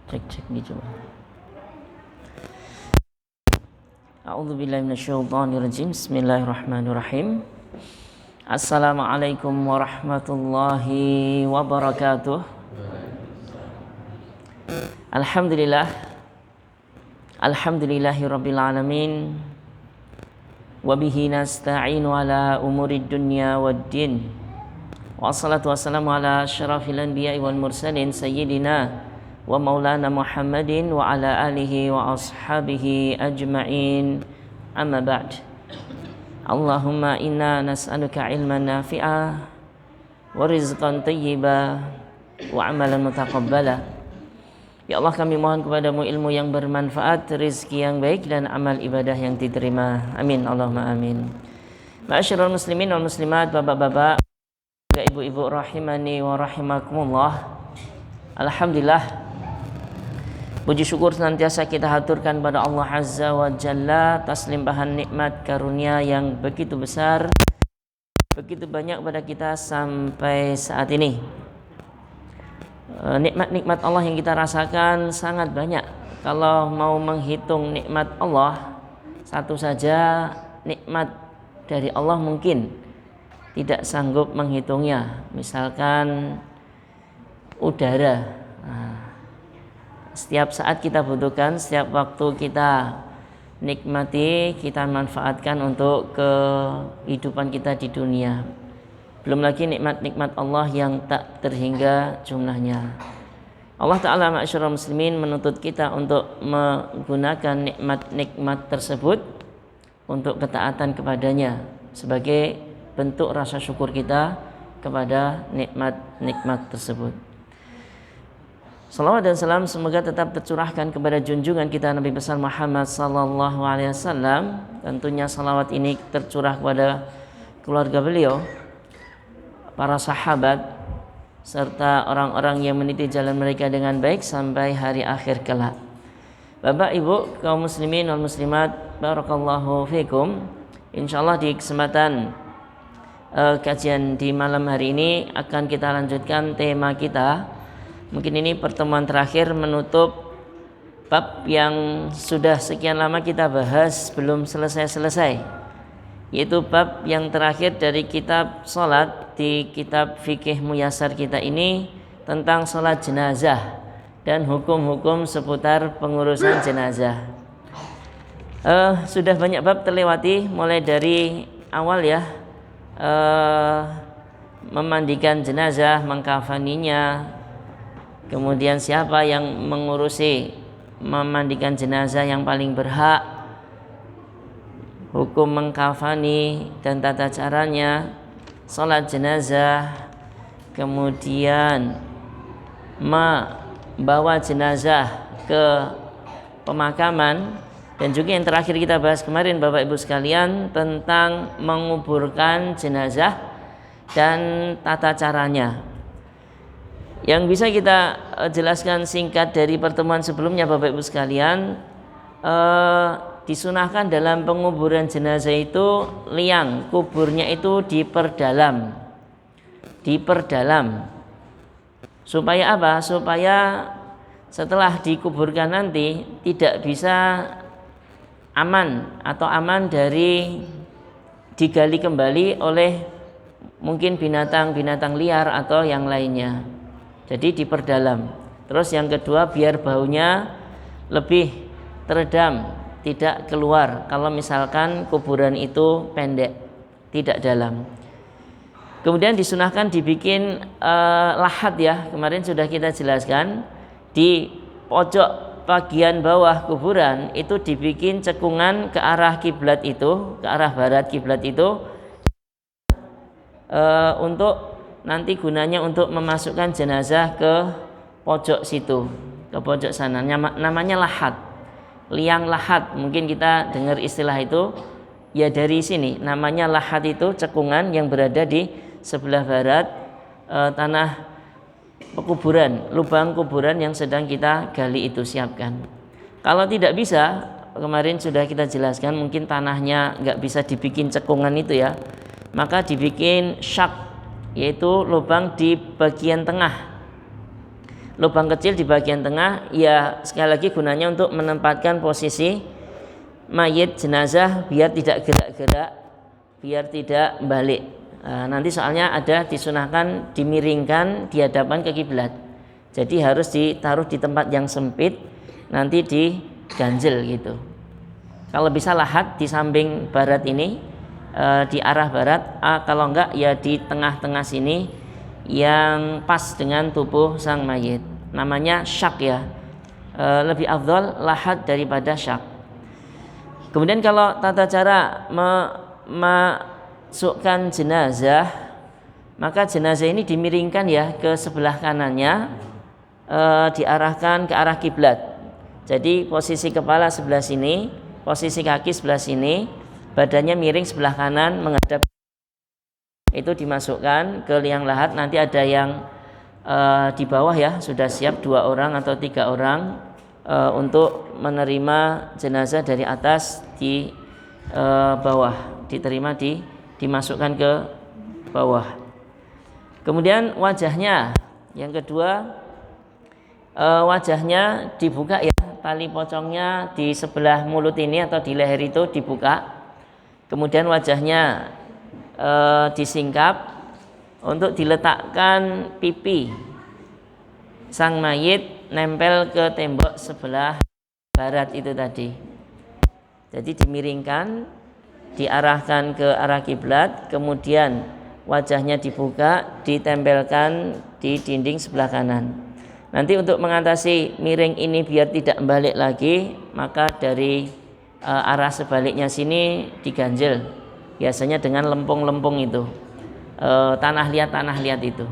Cek nih coba. A'udzubillahi minasyaitonirrajim. Bismillahirrahmanirrahim. Assalamualaikum warahmatullahi wabarakatuh. Alhamdulillah. Alhamdulillahirabbil alamin. Wa bihi nasta'inu ala umurid dunya waddin. Wassalatu wassalamu ala asyrafil anbiya'i wal mursalin sayyidina wa maulana Muhammadin wa ala alihi wa ashabihi ajma'in. Amma ba'd. Allahumma inna nas'aluka ilman nafi'a wa rizqan thayyiba wa amalan mutaqabbala. Ya Allah, kami mohon kepadamu ilmu yang bermanfaat, rezeki yang baik, dan amal ibadah yang diterima. Amin, Allahumma amin. Ma'asyiral muslimin wal muslimat, bapak-bapak, ibu-ibu rahimani wa rahimakumullah. Alhamdulillah, puji syukur senantiasa kita haturkan pada Allah Azza wa Jalla atas limpahan nikmat karunia yang begitu besar, begitu banyak pada kita sampai saat ini. Nikmat-nikmat Allah yang kita rasakan sangat banyak. Kalau mau menghitung nikmat Allah satu saja, nikmat dari Allah mungkin tidak sanggup menghitungnya. Misalkan udara, setiap saat kita butuhkan, setiap waktu kita nikmati, kita manfaatkan untuk kehidupan kita di dunia. Belum lagi nikmat-nikmat Allah yang tak terhingga jumlahnya. Allah Ta'ala ma'asyiral muslimin menuntut kita untuk menggunakan nikmat-nikmat tersebut untuk ketaatan kepadanya sebagai bentuk rasa syukur kita kepada nikmat-nikmat tersebut. Salawat dan salam semoga tetap tercurahkan kepada junjungan kita Nabi besar Muhammad sallallahu alaihi wasallam. Tentunya salawat ini tercurah kepada keluarga beliau, para sahabat, serta orang-orang yang meniti jalan mereka dengan baik sampai hari akhir kelak. Bapak, Ibu, kaum muslimin wal muslimat, barakallahu fikum. Insyaallah di kesempatan kajian di malam hari ini akan kita lanjutkan tema kita. Mungkin ini pertemuan terakhir menutup bab yang sudah sekian lama kita bahas belum selesai-selesai, yaitu bab yang terakhir dari kitab salat di kitab fikih muyasar kita ini tentang salat jenazah dan hukum-hukum seputar pengurusan jenazah. Sudah banyak bab terlewati, mulai dari awal ya, memandikan jenazah, mengkafaninya, kemudian siapa yang mengurusi memandikan jenazah yang paling berhak, hukum mengkafani dan tata caranya, salat jenazah, kemudian membawa jenazah ke pemakaman, dan juga yang terakhir kita bahas kemarin Bapak Ibu sekalian tentang menguburkan jenazah dan tata caranya. Yang bisa kita jelaskan singkat dari pertemuan sebelumnya Bapak Ibu sekalian, disunahkan dalam penguburan jenazah itu liang kuburnya itu diperdalam. Supaya apa? Supaya setelah dikuburkan nanti tidak bisa aman dari digali kembali oleh mungkin binatang-binatang liar atau yang lainnya. Jadi diperdalam. Terus yang kedua, biar baunya lebih teredam, tidak keluar kalau misalkan kuburan itu pendek, tidak dalam. Kemudian disunahkan dibikin lahat ya, kemarin sudah kita jelaskan, di pojok bagian bawah kuburan itu dibikin cekungan ke arah kiblat itu, ke arah barat kiblat itu, untuk nanti gunanya untuk memasukkan jenazah ke pojok situ, ke pojok sana. Namanya lahat, liang lahat. Mungkin kita dengar istilah itu ya dari sini. Namanya lahat itu cekungan yang berada di sebelah barat tanah pekuburan, lubang kuburan yang sedang kita gali itu siapkan. Kalau tidak bisa, kemarin sudah kita jelaskan, mungkin tanahnya nggak bisa dibikin cekungan itu ya, maka dibikin syak, yaitu lubang di bagian tengah lubang kecil di bagian tengah, ya sekali lagi gunanya untuk menempatkan posisi mayit jenazah biar tidak gerak-gerak, biar tidak balik. Nanti soalnya ada disunahkan dimiringkan di hadapan ke kiblat. Jadi harus ditaruh di tempat yang sempit, nanti diganjel gitu. Kalau bisa lahat di samping barat ini, di arah barat, kalau enggak ya di tengah-tengah sini yang pas dengan tubuh sang mayit. Namanya syak ya. Lebih afdal lahat daripada syak. Kemudian kalau tata cara masukkan jenazah, maka jenazah ini dimiringkan ya ke sebelah kanannya, diarahkan ke arah kiblat. Jadi posisi kepala sebelah sini, posisi kaki sebelah sini, badannya miring sebelah kanan menghadap. Itu dimasukkan ke liang lahat. Nanti ada yang di bawah ya, sudah siap 2 orang atau 3 orang untuk menerima jenazah dari atas di bawah, diterima dimasukkan ke bawah. Kemudian wajahnya, yang kedua, wajahnya dibuka ya, tali pocongnya di sebelah mulut ini atau di leher itu dibuka. Kemudian wajahnya disingkap untuk diletakkan pipi sang mayit nempel ke tembok sebelah barat itu tadi. Jadi dimiringkan, diarahkan ke arah kiblat, kemudian wajahnya dibuka, ditempelkan di dinding sebelah kanan. Nanti untuk mengatasi miring ini biar tidak balik lagi, maka dari arah sebaliknya sini diganjel. Biasanya dengan lempung-lempung itu, tanah liat itu.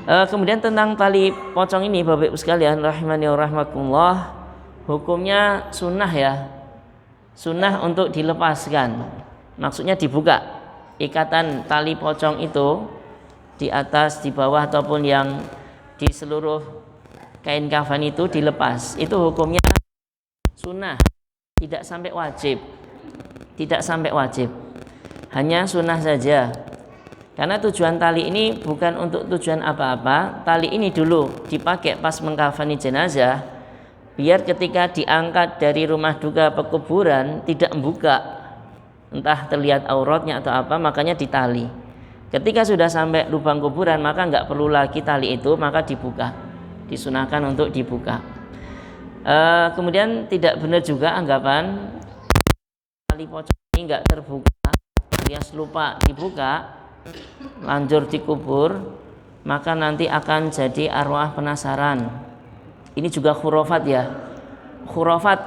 Kemudian tentang tali pocong ini, Bapak Ibu sekalian rahimani wa rahmakumullah, hukumnya sunnah ya, sunnah untuk dilepaskan. Maksudnya dibuka ikatan tali pocong itu di atas, di bawah ataupun yang di seluruh kain kafan itu dilepas. Itu hukumnya sunnah, tidak sampai wajib. Tidak sampai wajib, hanya sunnah saja. Karena tujuan tali ini bukan untuk tujuan apa-apa. Tali ini dulu dipakai pas mengkafani jenazah, biar ketika diangkat dari rumah duka pekuburan tidak membuka, entah terlihat auratnya atau apa, makanya ditali. Ketika sudah sampai lubang kuburan, maka nggak perlu lagi tali itu, maka dibuka, disunahkan untuk dibuka. Kemudian tidak benar juga anggapan tali pocong ini nggak terbuka, alias lupa dibuka, lanjut dikubur, maka nanti akan jadi arwah penasaran. Ini juga khurafat ya, khurafat,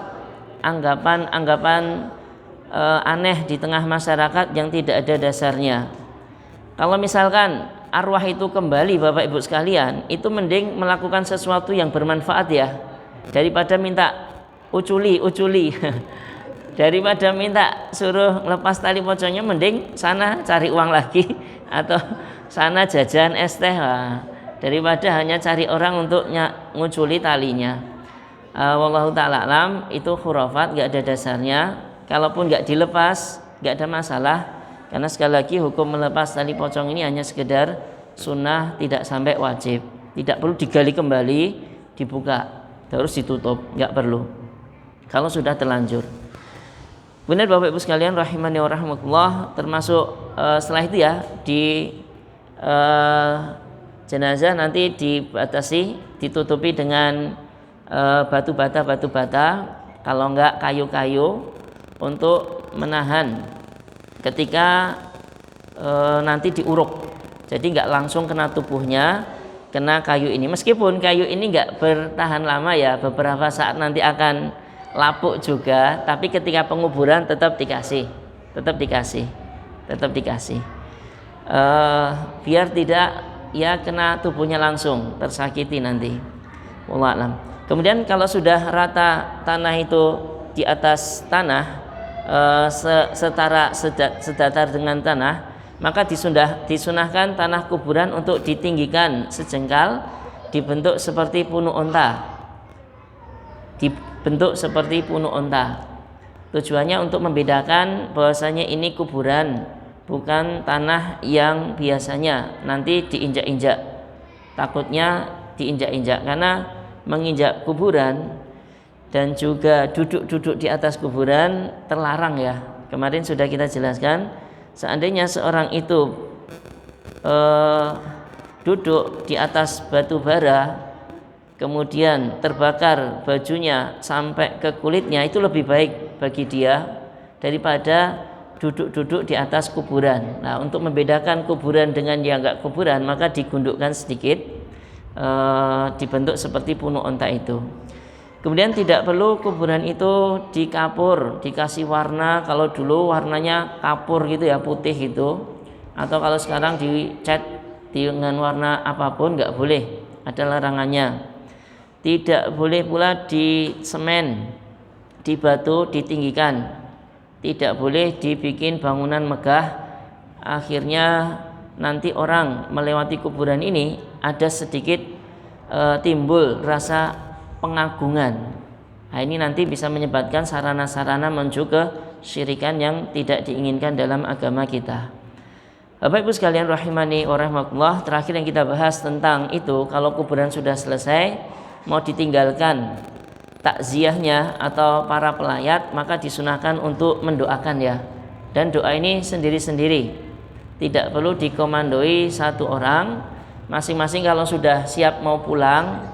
anggapan aneh di tengah masyarakat yang tidak ada dasarnya. Kalau misalkan arwah itu kembali, Bapak Ibu sekalian, itu mending melakukan sesuatu yang bermanfaat ya, daripada minta uculi daripada minta suruh lepas tali pocongnya, mending sana cari uang lagi atau sana jajan es teh, daripada hanya cari orang untuk nguculi talinya. Wallahu ta'ala alam, itu khurafat, gak ada dasarnya. Kalaupun gak dilepas, gak ada masalah, karena sekali lagi hukum melepas tali pocong ini hanya sekedar sunnah, tidak sampai wajib. Tidak perlu digali kembali, dibuka, terus ditutup, gak perlu kalau sudah terlanjur. Benar Bapak Ibu sekalian rahimani wa rahmatullah, termasuk setelah itu ya di jenazah nanti dibatasi, ditutupi dengan batu bata, kalau enggak kayu-kayu untuk menahan ketika nanti diuruk. Jadi enggak langsung kena tubuhnya, kena kayu ini. Meskipun kayu ini enggak bertahan lama ya, beberapa saat nanti akan lapuk juga, tapi ketika penguburan tetap dikasih, biar tidak ya kena tubuhnya langsung, tersakiti nanti. Wallahu a'lam. Kemudian kalau sudah rata tanah itu di atas tanah, sedatar dengan tanah, maka disunahkan tanah kuburan untuk ditinggikan sejengkal, dibentuk seperti punuk onta. Tujuannya untuk membedakan bahwasanya ini kuburan, bukan tanah yang biasanya nanti diinjak-injak. Takutnya diinjak-injak, karena menginjak kuburan dan juga duduk-duduk di atas kuburan terlarang ya. Kemarin sudah kita jelaskan, seandainya seorang itu duduk di atas batu bara kemudian terbakar bajunya sampai ke kulitnya, itu lebih baik bagi dia daripada duduk-duduk di atas kuburan. Nah, untuk membedakan kuburan dengan yang enggak kuburan, maka digundukkan sedikit, dibentuk seperti punuk onta itu. Kemudian tidak perlu kuburan itu dikapur, dikasih warna. Kalau dulu warnanya kapur gitu ya, putih gitu, atau kalau sekarang dicat dengan warna apapun, enggak boleh, ada larangannya. Tidak boleh pula di semen, di batu ditinggikan. Tidak boleh dibikin bangunan megah, akhirnya nanti orang melewati kuburan ini ada sedikit timbul rasa pengagungan. Nah, ini nanti bisa menyebabkan sarana-sarana menuju ke syirikan yang tidak diinginkan dalam agama kita. Bapak Ibu sekalian rahimani wa rahimakumullah, terakhir yang kita bahas tentang itu, kalau kuburan sudah selesai mau ditinggalkan takziahnya atau para pelayat, maka disunahkan untuk mendoakan ya. Dan doa ini sendiri-sendiri, tidak perlu dikomandoi satu orang. Masing-masing kalau sudah siap mau pulang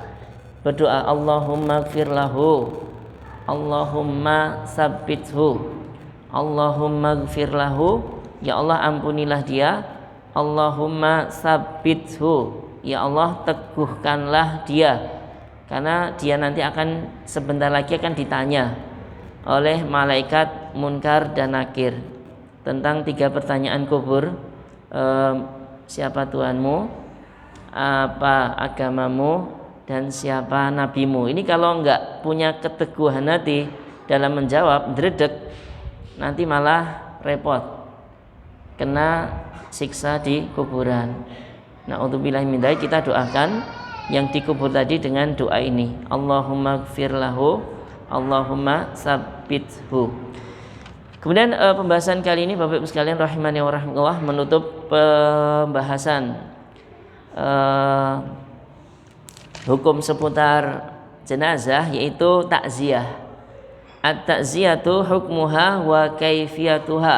berdoa, Allahumma gfir lahu, Allahumma sabbithu, Allahumma gfir lahu, ya Allah ampunilah dia, Allahumma sabbithu, ya Allah teguhkanlah dia, karena dia nanti akan sebentar lagi akan ditanya oleh malaikat munkar dan nakir tentang 3 pertanyaan kubur. Siapa Tuhanmu, apa agamamu, dan siapa nabimu. Ini kalau enggak punya keteguhan hati dalam menjawab, dredeg, nanti malah repot, kena siksa di kuburan. Nah, untuk billahi min dzalik, kita doakan yang dikubur tadi dengan doa ini, Allahumma gfir lahu, Allahumma sabbithu. Kemudian pembahasan kali ini Bapak Ibu sekalian rahimani wa rahimakumullah menutup pembahasan hukum seputar jenazah, yaitu takziah. At-takziyatu hukmuha wa kaifiyatuha.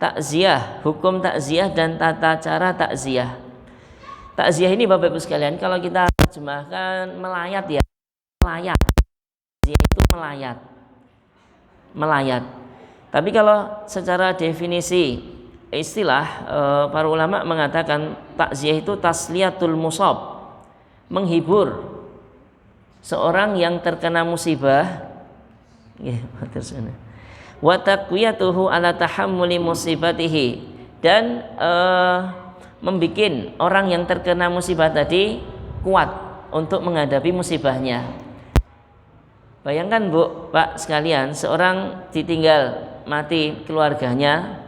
Takziah, hukum takziah dan tata cara takziah. Takziah ini Bapak Ibu sekalian, kalau kita terjemahkan melayat ya, melayat. Takziah itu melayat. Tapi kalau secara definisi istilah, para ulama mengatakan takziah itu tasliyatul musab, menghibur seorang yang terkena musibah. Wa taqwiyatuhu ala tahammuli musibatihi, dan membikin orang yang terkena musibah tadi kuat untuk menghadapi musibahnya. Bayangkan Bu, Pak sekalian, seorang ditinggal mati keluarganya,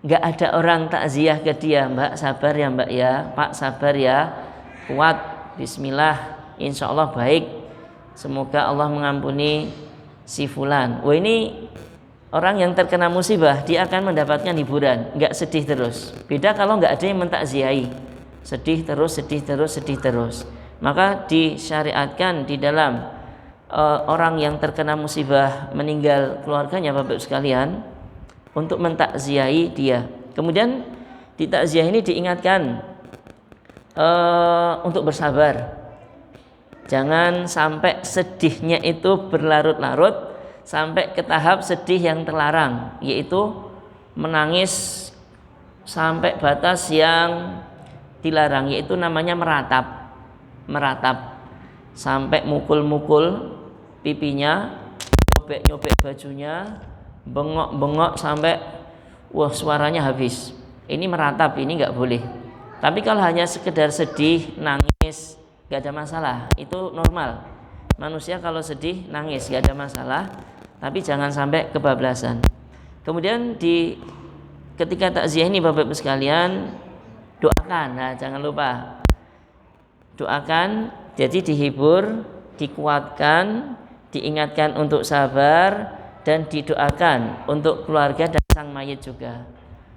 nggak ada orang takziah ke dia, Mbak sabar ya Mbak ya, Pak sabar ya, kuat, bismillah, insya Allah baik, semoga Allah mengampuni si fulan. Wah, ini orang yang terkena musibah, dia akan mendapatkan hiburan, nggak sedih terus. Beda kalau nggak ada yang mentakziahi, sedih terus. Maka disyariatkan di dalam orang yang terkena musibah meninggal keluarganya, Bapak Ibu sekalian, untuk mentakziahi dia. Kemudian di takziah ini diingatkan untuk bersabar. Jangan sampai sedihnya itu berlarut-larut sampai ke tahap sedih yang terlarang, yaitu menangis sampai batas yang dilarang, yaitu namanya meratap sampai mukul-mukul pipinya, nyobek bajunya, bengok-bengok sampai wah suaranya habis. Ini meratap, ini nggak boleh. Tapi kalau hanya sekedar sedih, nangis, nggak ada masalah, itu normal. Manusia kalau sedih, nangis, nggak ada masalah. Tapi jangan sampai kebablasan. Kemudian ketika takziah ini Bapak Ibu sekalian, doakan. Nah, jangan lupa doakan. Jadi dihibur, dikuatkan, diingatkan untuk sabar, dan didoakan untuk keluarga dan sang mayit juga.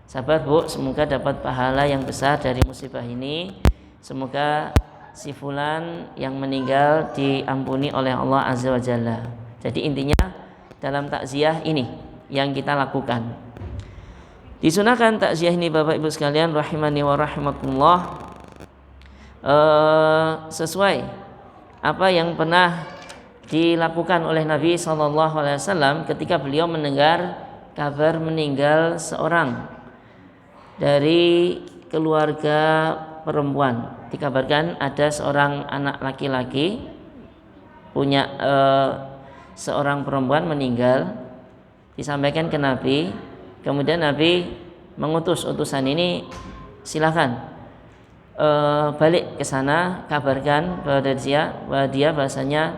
Sabar Bu, semoga dapat pahala yang besar dari musibah ini. Semoga si fulan yang meninggal diampuni oleh Allah Azza wa Jalla. Jadi intinya dalam takziah ini yang kita lakukan. Disunahkan takziah ini Bapak Ibu sekalian rahimani wa rahimakumullah, sesuai apa yang pernah dilakukan oleh Nabi SAW ketika beliau mendengar kabar meninggal seorang dari keluarga perempuan. Dikabarkan ada seorang anak laki-laki punya seorang perempuan meninggal, disampaikan ke Nabi. Kemudian Nabi mengutus utusan ini, silakan balik ke sana, kabarkan pada dia bahasanya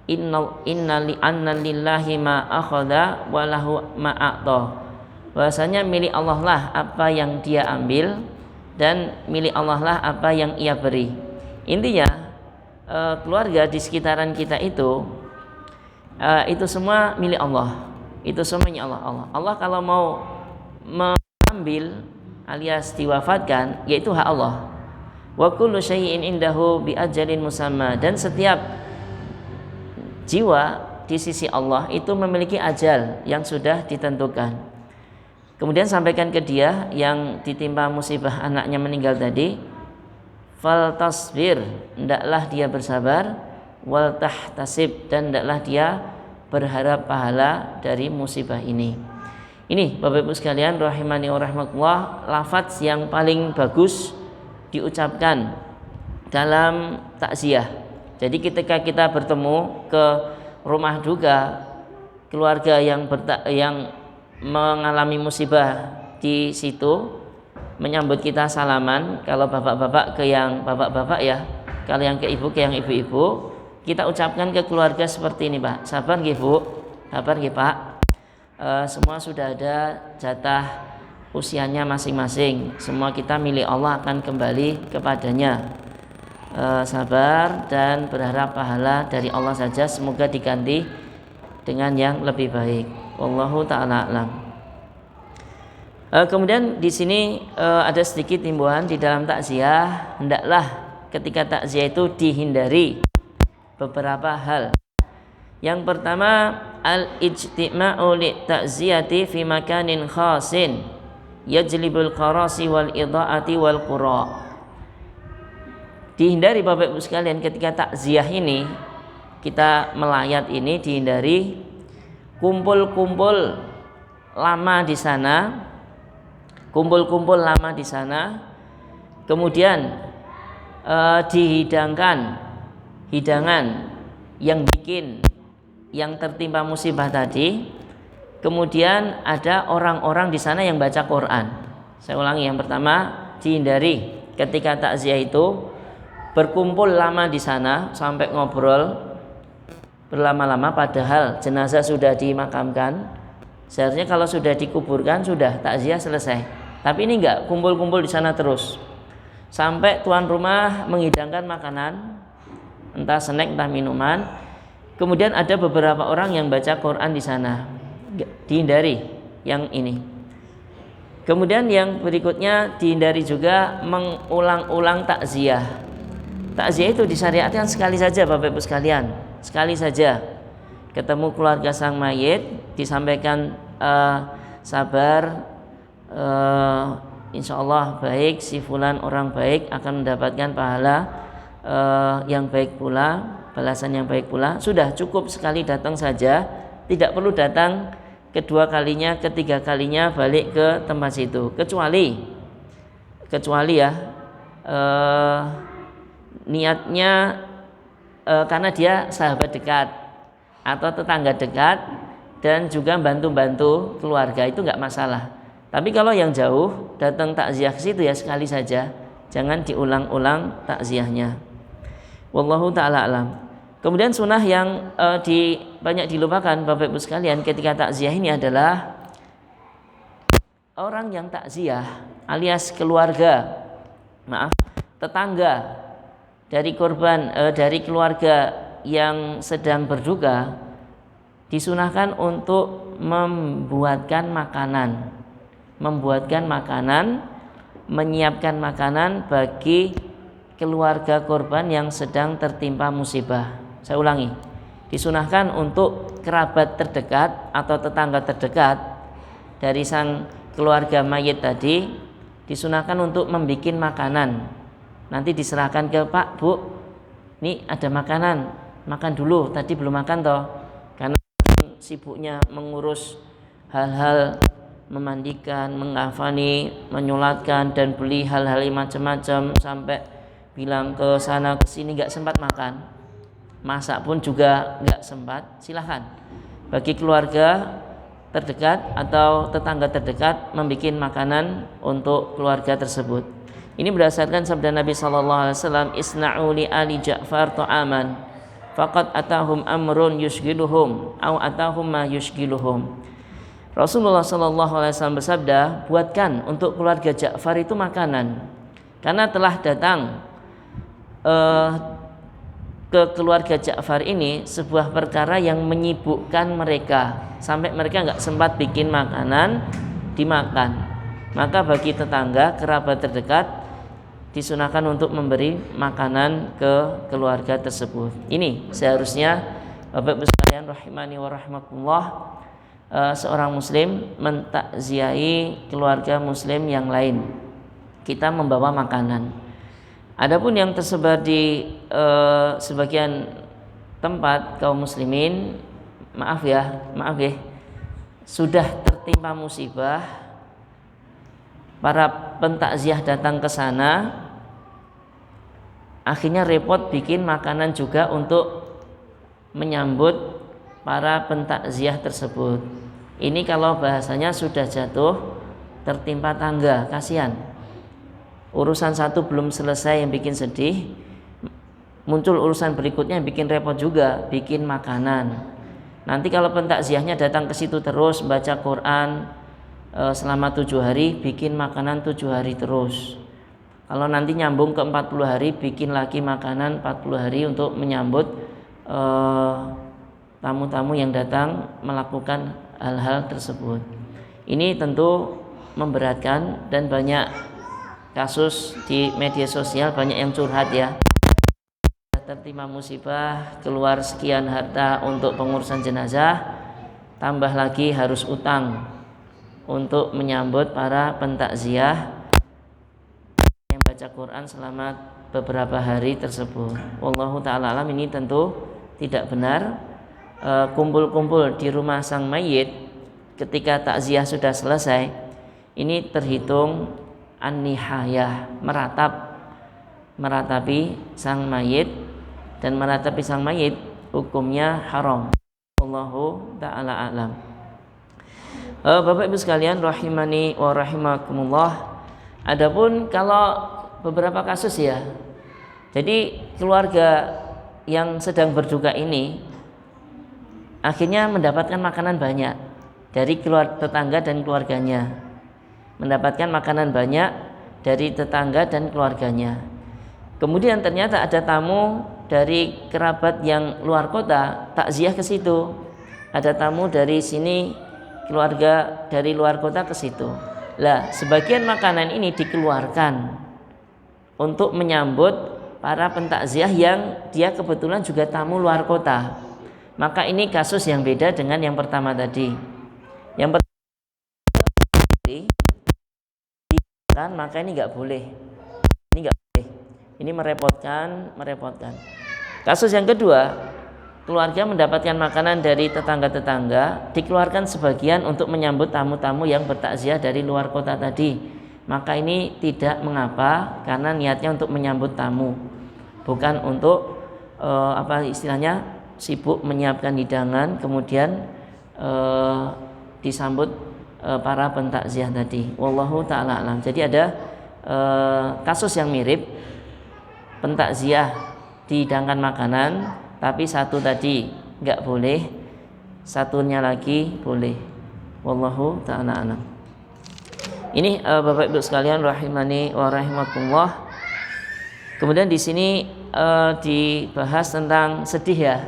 inna lillahi ma akhadha wa lahu ma a'ta. Bahasanya milik Allah lah apa yang dia ambil dan milik Allah lah apa yang ia beri. Intinya keluarga di sekitaran kita itu semua milik Allah. Itu semuanya Allah. Allah kalau mau mengambil alias diwafatkan, yaitu hak Allah. Wa kullu syai'in indahu bi ajalin musamma, dan setiap jiwa di sisi Allah itu memiliki ajal yang sudah ditentukan. Kemudian sampaikan ke dia yang ditimpa musibah anaknya meninggal tadi, fal tasbir, hendaklah dia bersabar, wal tahtasib, dan hendaklah dia berharap pahala dari musibah ini. Ini Bapak Ibu sekalian rahimani wa rahimakumullah, lafaz yang paling bagus diucapkan dalam takziah. Jadi ketika kita bertemu ke rumah duka keluarga yang mengalami musibah di situ, menyambut kita salaman, kalau bapak-bapak ke yang bapak-bapak ya, kalau yang ke ibu ke yang ibu-ibu, kita ucapkan ke keluarga seperti ini, Pak. Sabar nggih Bu, sabar nggih Pak. Semua sudah ada jatah usianya masing-masing. Semua kita milik Allah akan kembali kepadanya. Sabar dan berharap pahala dari Allah saja, semoga diganti dengan yang lebih baik. Wallahu ta'ala a'lam. Kemudian di sini ada sedikit himbauan di dalam takziah. Hendaklah ketika takziah itu dihindari beberapa hal. Yang pertama, al-ijtima'u li ta'ziyati fi makanin khasin yajlibul qarasi wal idha'ati wal qura. Dihindari Bapak Ibu sekalian ketika takziah ini, kita melayat ini, dihindari kumpul-kumpul lama di sana, kemudian dihidangkan hidangan yang bikin yang tertimpa musibah tadi, kemudian ada orang-orang di sana yang baca Quran. Saya ulangi, yang pertama, dihindari ketika takziah itu berkumpul lama di sana sampai ngobrol berlama-lama, padahal jenazah sudah dimakamkan. Seharusnya kalau sudah dikuburkan sudah takziah selesai. Tapi ini enggak, kumpul-kumpul di sana terus sampai tuan rumah menghidangkan makanan, entah snack entah minuman. Kemudian ada beberapa orang yang baca Quran di sana. Dihindari yang ini. Kemudian yang berikutnya, dihindari juga mengulang-ulang takziah. Takziah itu disyariatkan sekali saja Bapak Ibu sekalian, sekali saja. Ketemu keluarga sang mayit, disampaikan sabar, insya Allah baik, si fulan orang baik akan mendapatkan pahala yang baik pula, balasan yang baik pula. Sudah cukup sekali datang saja, tidak perlu datang kedua kalinya, ketiga kalinya balik ke tempat situ. Kecuali ya niatnya karena dia sahabat dekat atau tetangga dekat dan juga bantu-bantu keluarga, itu enggak masalah. Tapi kalau yang jauh datang takziah ke situ ya sekali saja, jangan diulang-ulang takziahnya. Wallahu ta'ala alam. Kemudian sunnah yang banyak dilupakan Bapak Ibu sekalian ketika takziah ini adalah orang yang takziah alias tetangga dari korban, dari keluarga yang sedang berduka, disunahkan untuk membuatkan makanan, menyiapkan makanan bagi keluarga korban yang sedang tertimpa musibah. Saya ulangi, disunahkan untuk kerabat terdekat atau tetangga terdekat dari sang keluarga mayit tadi, disunahkan untuk membuat makanan. Nanti diserahkan ke Pak, Bu, ini ada makanan, makan dulu, tadi belum makan toh, karena sibuknya mengurus hal-hal memandikan, mengkafani, menyolatkan dan beli hal-hal macam-macam, sampai bilang ke sana ke sini nggak sempat makan, masak pun juga nggak sempat. Silahkan bagi keluarga terdekat atau tetangga terdekat membuat makanan untuk keluarga tersebut. Ini berdasarkan sabda Nabi SAW, isna'u li ali Ja'far ta'aman faqad atahum amrun yushgiluhum au atahum ma yushgiluhum. Rasulullah SAW bersabda, buatkan untuk keluarga Ja'far itu makanan, karena telah datang ke keluarga Ja'far ini sebuah perkara yang menyibukkan mereka sampai mereka nggak sempat bikin makanan dimakan. Maka bagi tetangga, kerabat terdekat disunahkan untuk memberi makanan ke keluarga tersebut. Ini seharusnya Bapak Ibu sekalian rahimani wa rahmatullah, seorang muslim mentakziahi keluarga muslim yang lain. Kita membawa makanan. Adapun yang tersebar di sebagian tempat kaum muslimin, maaf ya, sudah tertimpa musibah, para pentakziah datang ke sana, akhirnya repot bikin makanan juga untuk menyambut para pentakziah tersebut. Ini kalau bahasanya sudah jatuh tertimpa tangga, kasihan. Urusan satu belum selesai yang bikin sedih, muncul urusan berikutnya yang bikin repot juga, bikin makanan. Nanti kalau pentakziahnya datang ke situ terus baca Quran selama 7 hari, bikin makanan 7 hari terus. Kalau nanti nyambung ke 40 hari, bikin lagi makanan 40 hari untuk menyambut tamu-tamu yang datang melakukan hal-hal tersebut. Ini tentu memberatkan, dan banyak kasus di media sosial, banyak yang curhat ya, tertimpa musibah, keluar sekian harta untuk pengurusan jenazah, tambah lagi harus utang untuk menyambut para pentakziah yang baca Quran selama beberapa hari tersebut. Wallahu ta'ala alam. Ini tentu tidak benar. Kumpul-kumpul di rumah sang mayit ketika takziah sudah selesai, ini terhitung an-nihayah, meratapi sang mayit, dan meratapi sang mayit hukumnya haram. Wallahu ta'ala alam. Bapak Ibu sekalian rahimani wa rahimakumullah, adapun kalau beberapa kasus ya, jadi keluarga yang sedang berduka ini akhirnya mendapatkan makanan banyak dari tetangga dan keluarganya, mendapatkan makanan banyak dari tetangga dan keluarganya. Kemudian ternyata ada tamu dari kerabat yang luar kota takziah ke situ, ada tamu dari sini, keluarga dari luar kota ke situ. Lah, sebagian makanan ini dikeluarkan untuk menyambut para pentakziah yang dia kebetulan juga tamu luar kota. Maka ini kasus yang beda dengan yang pertama tadi. Yang pertama kan, maka ini nggak boleh. Ini nggak boleh. Ini merepotkan. Kasus yang kedua, keluarga mendapatkan makanan dari tetangga-tetangga, dikeluarkan sebagian untuk menyambut tamu-tamu yang bertakziah dari luar kota tadi. Maka ini tidak mengapa, karena niatnya untuk menyambut tamu, bukan untuk sibuk menyiapkan hidangan kemudian disambut para pentakziah tadi. Wallahu ta'ala alam. Jadi ada kasus yang mirip, pentakziah dihidangkan makanan, tapi satu tadi nggak boleh, satunya lagi boleh. Wallahu ta'ala alam. Ini Bapak Ibu sekalian rahimani wa rahimakumullah. Kemudian di sini dibahas tentang sedih ya,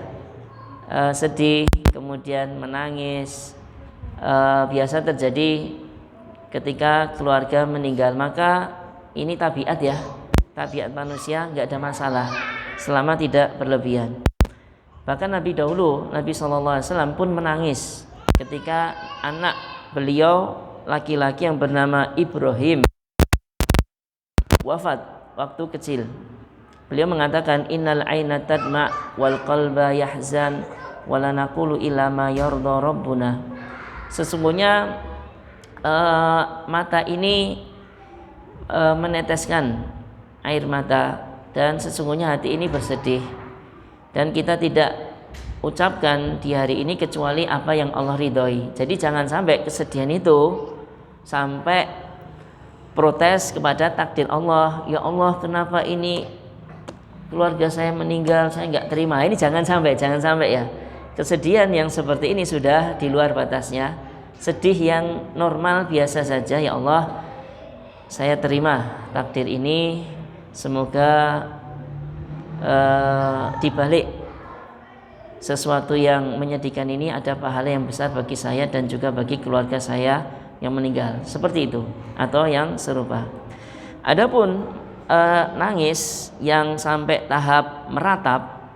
sedih kemudian menangis, biasa terjadi ketika keluarga meninggal. Maka ini tabiat ya, tabiat manusia, nggak ada masalah selama tidak berlebihan. Bahkan Nabi dahulu, Nabi SAW pun menangis ketika anak beliau laki-laki yang bernama Ibrahim wafat waktu kecil. Beliau mengatakan, innal aina tadma wal qalba yahzan wala naqulu illa ma yarda rabbuna. Sesungguhnya mata ini meneteskan air mata, dan sesungguhnya hati ini bersedih, dan kita tidak ucapkan di hari ini kecuali apa yang Allah ridhoi. Jadi jangan sampai kesedihan itu sampai protes kepada takdir Allah. Ya Allah, kenapa ini keluarga saya meninggal, saya nggak terima. Ini jangan sampai ya. Kesedihan yang seperti ini sudah di luar batasnya. Sedih yang normal biasa saja. Ya Allah, saya terima takdir ini. Semoga dibalik sesuatu yang menyedihkan ini ada pahala yang besar bagi saya dan juga bagi keluarga saya yang meninggal. Seperti itu atau yang serupa. Adapun nangis yang sampai tahap meratap,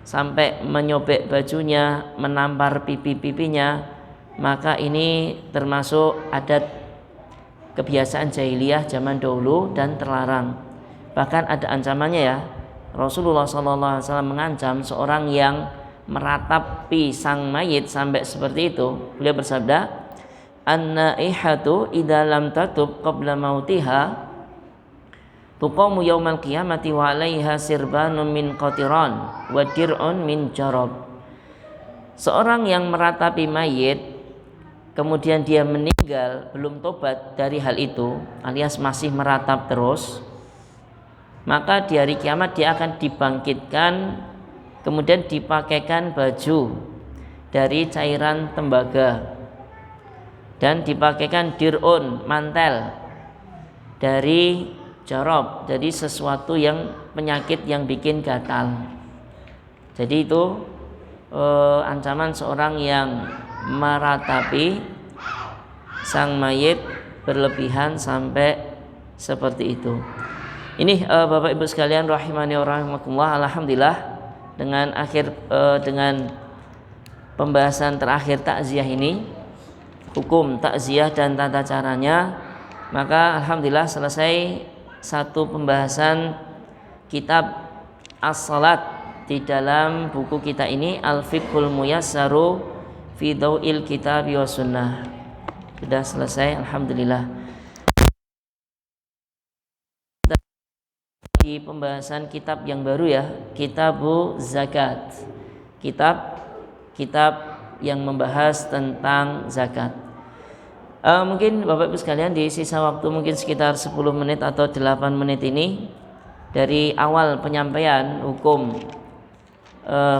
sampai menyobek bajunya, menampar pipi-pipinya, maka ini termasuk adat kebiasaan jahiliyah zaman dahulu dan terlarang. Bahkan ada ancamannya ya. Rasulullah SAW mengancam seorang yang meratapi sang mayit sampai seperti itu. Beliau bersabda, an-naihatu idza lam tatub qabla mautiha tuqamu yaumal qiyamati wa 'alaiha sirbanun min qatiran wa dir'un min jarab. Seorang yang meratapi mayit kemudian dia meninggal belum tobat dari hal itu, alias masih meratap terus, maka di hari kiamat dia akan dibangkitkan, kemudian dipakaikan baju dari cairan tembaga dan dipakaikan dir'un, mantel dari jarob, jadi sesuatu yang penyakit yang bikin gatal. Jadi itu ancaman seorang yang meratapi sang mayit berlebihan sampai seperti itu. Ini Bapak Ibu sekalian rahimani wa rahimakumullah, alhamdulillah dengan pembahasan terakhir takziah ini, hukum takziah dan tata caranya, maka alhamdulillah selesai satu pembahasan kitab as-salat di dalam buku kita ini, Al-Fiqhul Muyassaru fi Dhau'il Kitabi wa Sunnah. Sudah selesai alhamdulillah. Di pembahasan kitab yang baru ya, Kitabu Zakat. Kitab yang membahas tentang zakat. Mungkin Bapak Ibu sekalian di sisa waktu mungkin sekitar 10 menit atau 8 menit ini, dari awal penyampaian hukum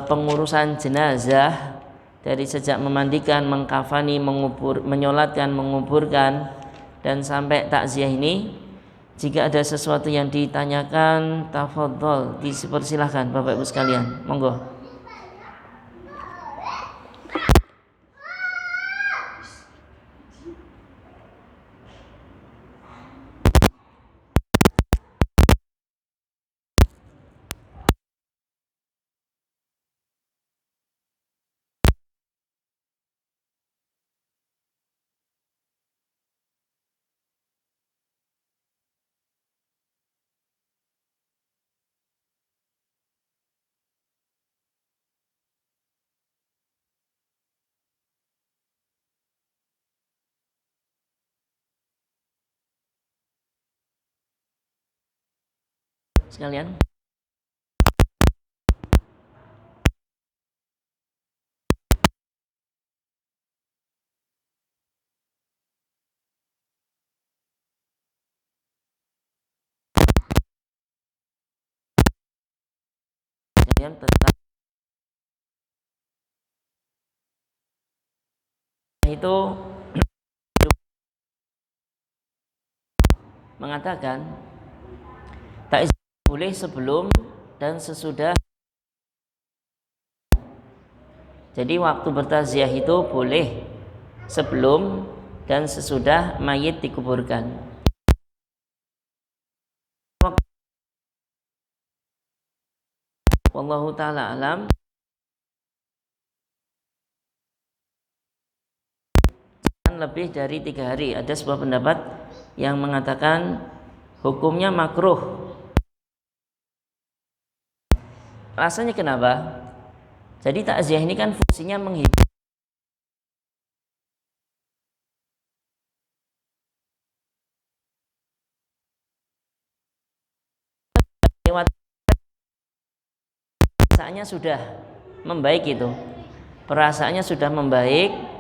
pengurusan jenazah, dari sejak memandikan, mengkafani, mengubur, menyolatkan, menguburkan, dan sampai takziah ini, jika ada sesuatu yang ditanyakan, tafadhol, dipersilahkan Bapak Ibu sekalian, monggo. Sekalian. Sekalian tetap itu mengatakan tak boleh sebelum dan sesudah. Jadi waktu bertaziah itu boleh sebelum dan sesudah mayit dikuburkan. Wallahu taala alam. Lebih dari 3 hari. Ada sebuah pendapat yang mengatakan hukumnya makruh. Alasannya kenapa? Jadi takziah ini kan fungsinya menghibur. Lewat perasaannya sudah membaik itu. Perasaannya sudah membaik.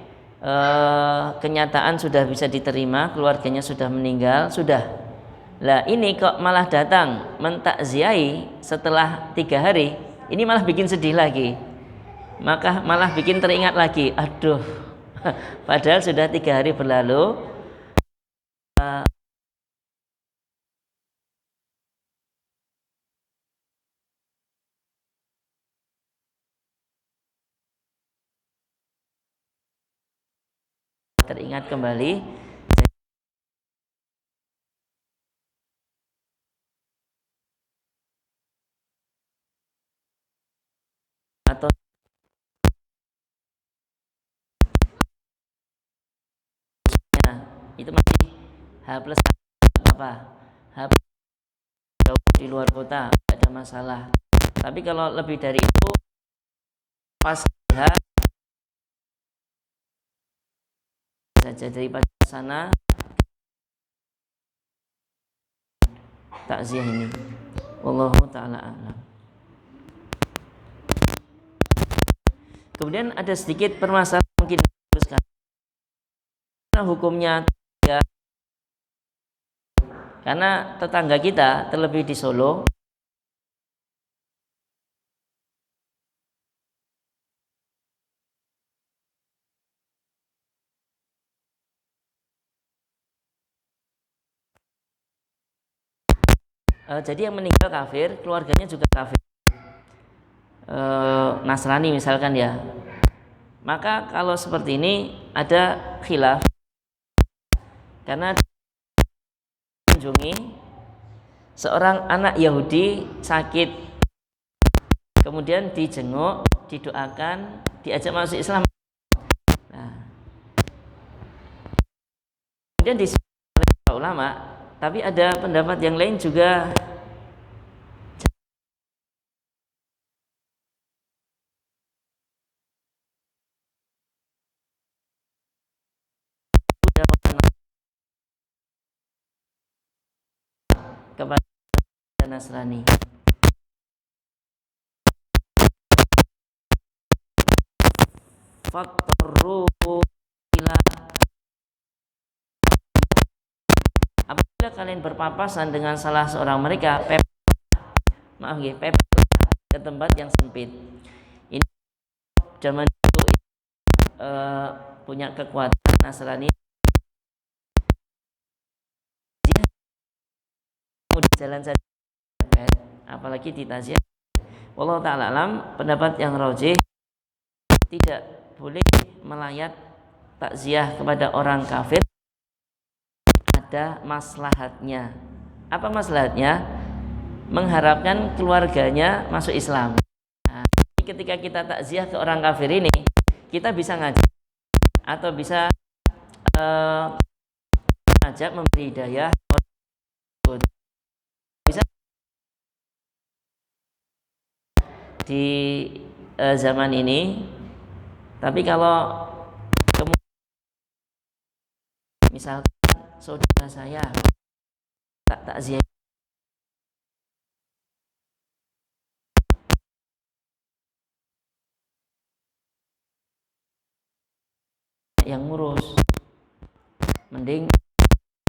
Kenyataan sudah bisa diterima, keluarganya sudah meninggal, sudah. Lah ini kok malah datang mentakziahi setelah 3 hari, ini malah bikin sedih lagi, maka malah bikin teringat lagi, aduh, padahal sudah 3 hari berlalu. Teringat kembali atau itu masih H plus apa H jauh di luar kota, tidak ada masalah. Tapi kalau lebih dari itu pas H saja daripada sana takziah ini. Wallahu taala alam. Kemudian ada sedikit permasalahan mungkin hukumnya ya, karena tetangga kita terlebih di Solo jadi yang meninggal kafir, keluarganya juga kafir, Nasrani misalkan ya. Maka kalau seperti ini ada khilaf, karena mengunjungi seorang anak Yahudi sakit, kemudian dijenguk, didoakan, diajak masuk Islam. Nah, kemudian disebut oleh ulama, tapi ada pendapat yang lain juga. Kepada Nasrani. Fattaru ila, apabila kalian berpapasan dengan salah seorang mereka, pepet ke tempat yang sempit. Ini zaman dulu punya kekuatan Nasrani. Di jalan saja, apalagi di takziah. Wallahu ta'ala alam, pendapat yang rajih tidak boleh melayat takziah kepada orang kafir. Ada maslahatnya. Apa maslahatnya? Mengharapkan keluarganya masuk Islam. Nah, ketika kita takziah ke orang kafir ini, kita bisa ngajak atau bisa ngajak, memberi hidayah. Bisa di zaman ini. Tapi kalau misalkan saudara saya tak takziah, yang ngurus, mending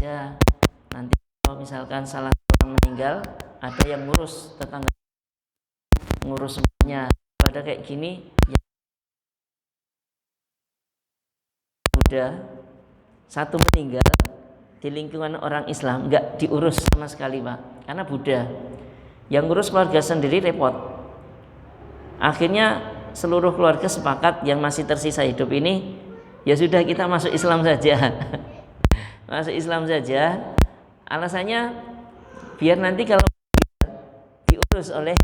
ya nanti kalau misalkan salah orang meninggal, ada yang ngurus, tetangga ngurus semuanya. Pada kayak gini ya, udah satu meninggal di lingkungan orang Islam nggak diurus sama sekali Pak, karena Buddha yang ngurus keluarga sendiri repot. Akhirnya seluruh keluarga sepakat yang masih tersisa hidup ini, ya sudah kita masuk Islam saja. Masuk Islam saja. Alasannya biar nanti kalau diurus oleh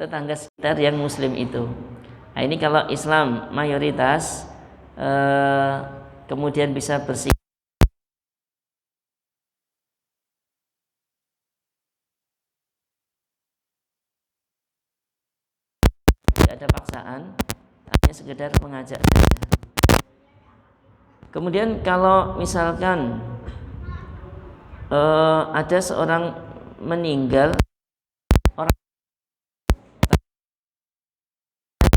tetangga sekitar yang muslim itu. Nah, ini kalau Islam mayoritas kemudian bisa bersih, tidak ada paksaan, hanya sekedar mengajak saja. Kemudian kalau misalkan ada seorang meninggal, orang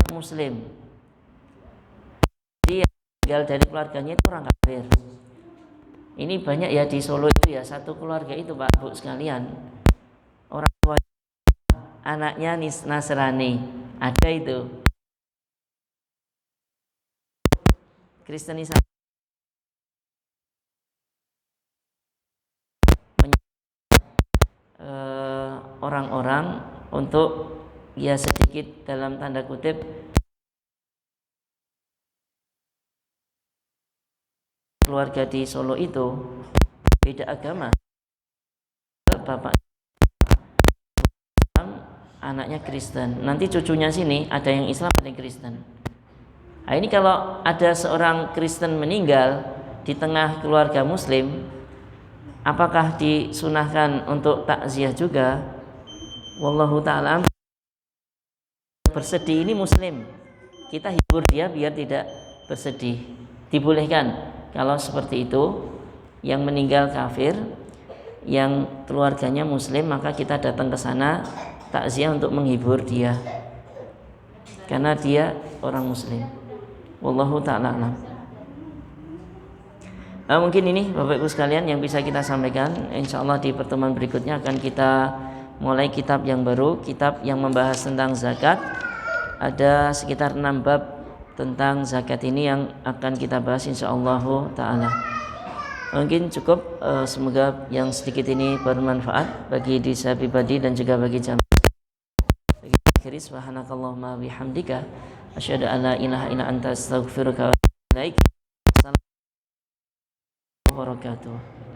muslim, dia meninggal dari keluarganya itu orang kafir. Ini banyak ya di Solo itu ya, satu keluarga itu Pak Bu sekalian, orang tua anaknya Nasrani, ada itu Kristenisasi, orang-orang untuk ya sedikit dalam tanda kutip keluarga di Solo itu beda agama, bapak Islam, anaknya Kristen, nanti cucunya sini ada yang Islam ada yang Kristen. Nah, ini kalau ada seorang Kristen meninggal di tengah keluarga muslim, apakah disunahkan untuk takziah juga? Wallahu ta'ala. Bersedih ini muslim, kita hibur dia biar tidak bersedih, dibolehkan. Kalau seperti itu, yang meninggal kafir, yang keluarganya muslim, maka kita datang ke sana takziah untuk menghibur dia, karena dia orang muslim. Wallahu ta'ala alam. Mungkin ini Bapak Ibu sekalian yang bisa kita sampaikan. Insyaallah di pertemuan berikutnya akan kita mulai kitab yang baru, kitab yang membahas tentang zakat. Ada sekitar 6 bab tentang zakat ini yang akan kita bahas insyaallah ta'ala. Mungkin cukup, semoga yang sedikit ini bermanfaat bagi diri saya pribadi dan juga bagi jamaah. Akhiri subhanakallahumma bihamdika asyhadu an la ilaha illa anta astaghfiruka wa atubu ilaik. Assalamualaikum warahmatullahi wabarakatuh.